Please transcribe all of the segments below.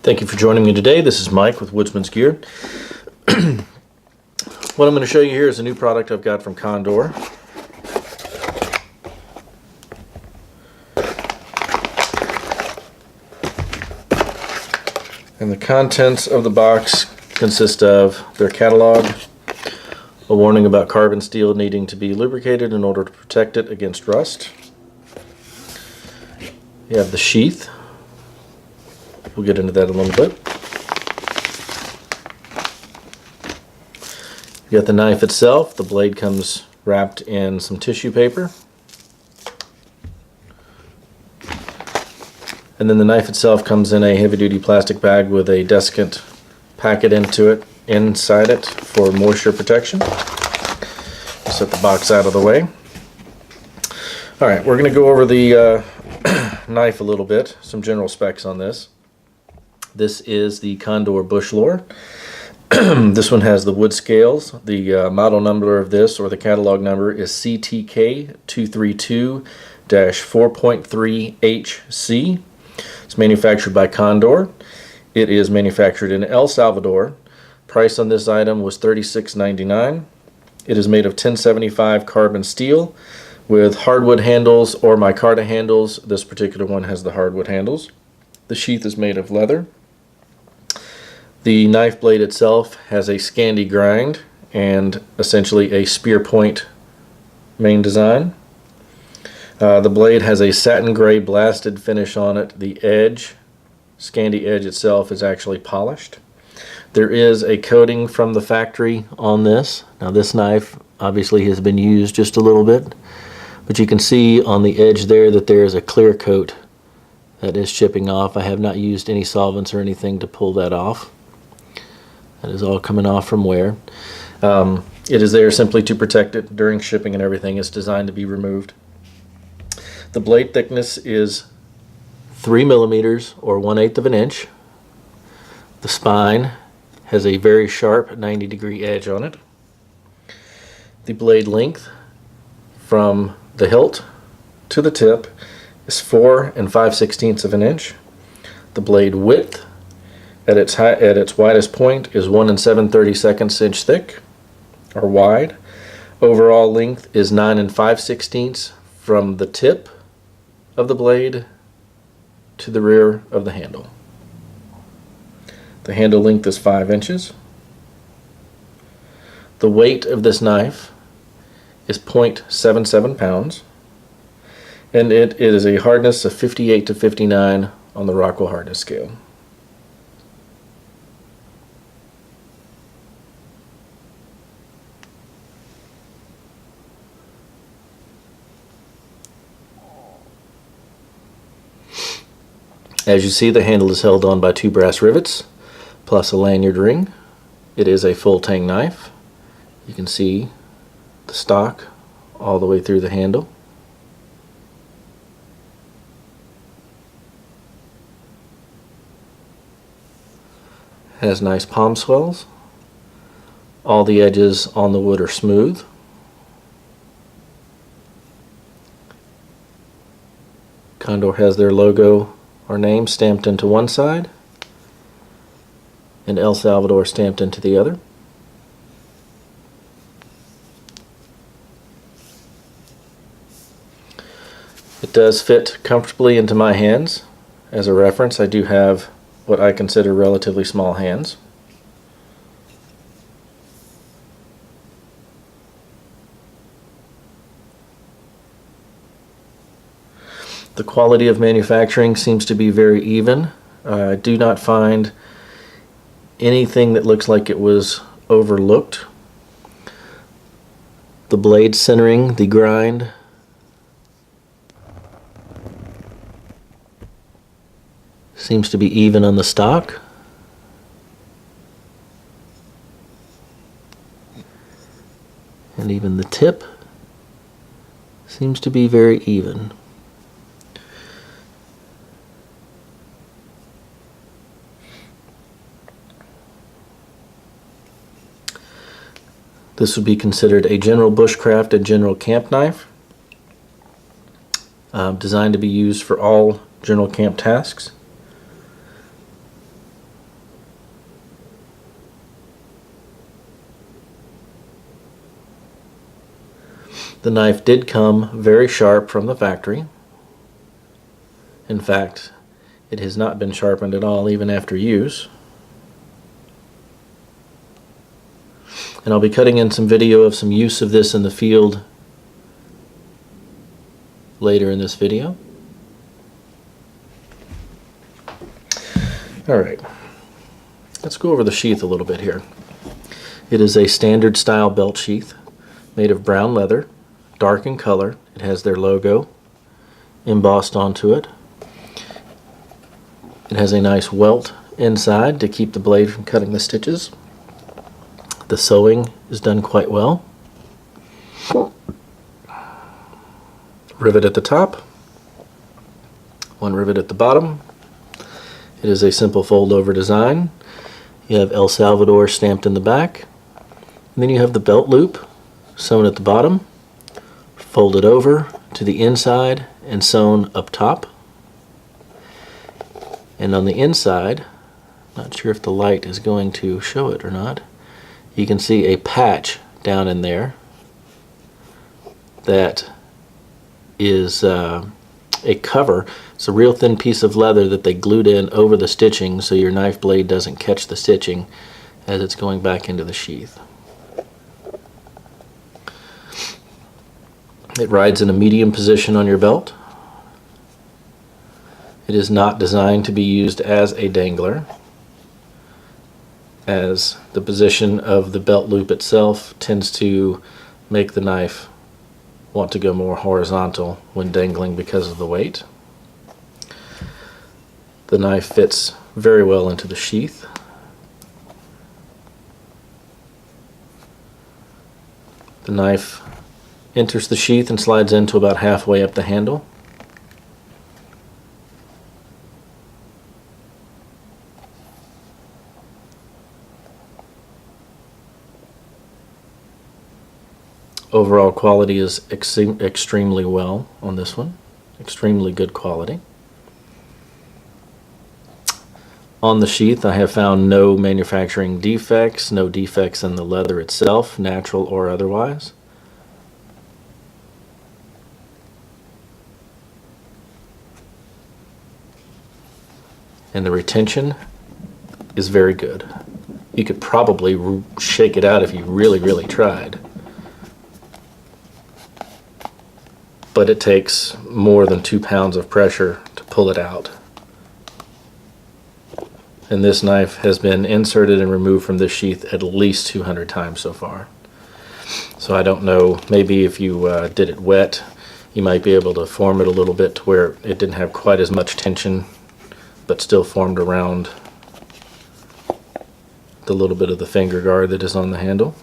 Thank you for joining me today. This is Mike with Woodsman's Gear. What I'm going to show you here is a new product I've got from Condor. And the contents of the box consist of their catalog, a warning about carbon steel needing to be lubricated in order to protect it against rust. You have the sheath. We'll get into that in a little bit. You got the knife itself. The blade comes wrapped in some tissue paper. And then the knife itself comes in a heavy-duty plastic bag with a desiccant packet inside it for moisture protection. Set the box out of the way. Alright, we're going to go over the knife a little bit, some general specs on this. This is the Condor Bushlore. This one has the wood scales. The model number of this, or the catalog number, is CTK 232-4.3HC. It's manufactured by Condor. It is manufactured in El Salvador. Price on this item was $36.99. It is made of 1075 carbon steel with hardwood handles or micarta handles. This particular one has the hardwood handles. The sheath is made of leather. The knife blade itself has a Scandi grind and essentially a spear point main design. The blade has a satin gray blasted finish on it. The edge, Scandi edge itself, is actually polished. There is a coating from the factory on this. Now this knife obviously has been used just a little bit, but you can see on the edge there that there is a clear coat that is chipping off. I have not used any solvents or anything to pull that off. That is all coming off from wear. It is there simply to protect it during shipping and everything. It's designed to be removed. The blade thickness is 3 millimeters or 1/8 of an inch. The spine has a very sharp 90-degree edge on it. The blade length from the hilt to the tip is 4 5/16 of an inch. The blade width at its widest point is 1 7/32 inch thick, or wide. Overall length is 9 5/16 from the tip of the blade to the rear of the handle. The handle length is 5 inches. The weight of this knife is 0.77 pounds, and it is a hardness of 58 to 59 on the Rockwell hardness scale. As you see, the handle is held on by 2 brass rivets plus a lanyard ring. It is a full tang knife. You can see the stock all the way through the handle. Has nice palm swells. All the edges on the wood are smooth. Condor has their logo or name stamped into one side and El Salvador stamped into the other. It does fit comfortably into my hands. As a reference, I do have what I consider relatively small hands. The quality of manufacturing seems to be very even. I do not find anything that looks like it was overlooked. The blade centering, the grind, seems to be even on the stock. And even the tip seems to be very even. This would be considered a general bushcraft and general camp knife, designed to be used for all general camp tasks. The knife did come very sharp from the factory. In fact, it has not been sharpened at all even after use. And I'll be cutting in some video of some use of this in the field later in this video. Alright, let's go over the sheath a little bit here. It is a standard style belt sheath made of brown leather, dark in color. It has their logo embossed onto it. It has a nice welt inside to keep the blade from cutting the stitches. The sewing is done quite well. Rivet at the top, one rivet at the bottom. It is a simple fold-over design. You have El Salvador stamped in the back. And then you have the belt loop sewn at the bottom, folded over to the inside and sewn up top. And on the inside, not sure if the light is going to show it or not, you can see a patch down in there that is a cover. It's a real thin piece of leather that they glued in over the stitching so your knife blade doesn't catch the stitching as it's going back into the sheath. It rides in a medium position on your belt. It is not designed to be used as a dangler, as the position of the belt loop itself tends to make the knife want to go more horizontal when dangling because of the weight. The knife fits very well into the sheath. The knife enters the sheath and slides into about halfway up the handle. Overall quality is extremely well on this one. Extremely good quality. On the sheath I have found no manufacturing defects, no defects in the leather itself, natural or otherwise. And the retention is very good. You could probably shake it out if you really tried. But it takes more than 2 pounds of pressure to pull it out. And this knife has been inserted and removed from this sheath at least 200 times so far. So I don't know, maybe if you did it wet, you might be able to form it a little bit to where it didn't have quite as much tension, but still formed around the little bit of the finger guard that is on the handle.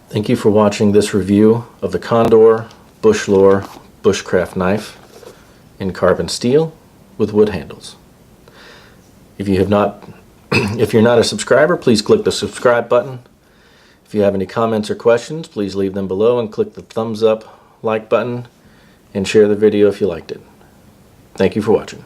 Thank you for watching this review of the Condor Bushlore bushcraft knife in carbon steel with wood handles. If you're not a subscriber, please click the subscribe button. If you have any comments or questions, please leave them below and click the thumbs up, like button, and share the video if you liked it. Thank you for watching.